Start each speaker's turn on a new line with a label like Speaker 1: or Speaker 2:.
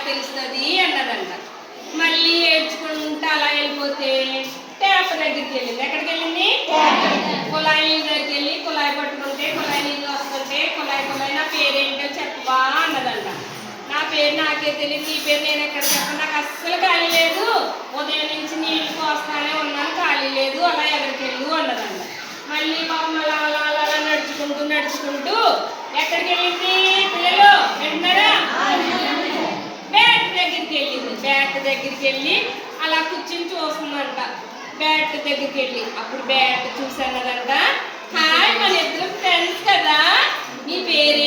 Speaker 1: తెలుస్తుంది అన్నదంట. మళ్ళీ ఏడ్చుకుంటూ అలా వెళ్ళిపోతే ట్యాప్ దగ్గరికి వెళ్ళింది. ఎక్కడికి వెళ్ళింది? కుళాయి నీళ్ళ దగ్గరికి వెళ్ళి కుళాయి పట్టుకుంటే కుళాయి నీళ్ళు వస్తుంటే కుళాయి నా పేరేంటో చెప్పవా అన్నదంట. నా పేరు నాకే తెలియదు, నీ పేరు నేను ఎక్కడ చెప్పను, నాకు అస్సలు ఖాళీ లేదు, ఉదయం నుంచి నీళ్ళు పోస్తానే ఉన్నాను, ఖాళీ లేదు, అలా ఎక్కడికి వెళ్ళు అన్నదంట. మళ్ళీ పాపం అలా అలా అలా అలా నడుచుకుంటూ ఎక్కడికి వెళ్ళింది? పిల్లలు వింటున్నారా? బ్యాట్ దగ్గరికి వెళ్ళింది. బ్యాట్ దగ్గరికి వెళ్ళి అలా కూర్చుని చూస్తుందంట. బ్యాట్ దగ్గరికి వెళ్ళి అప్పుడు బ్యాట్ చూసి అన్నదంట, హాయ్ మన ఇద్దరు ఫ్రెండ్స్ కదా, నీ పేరు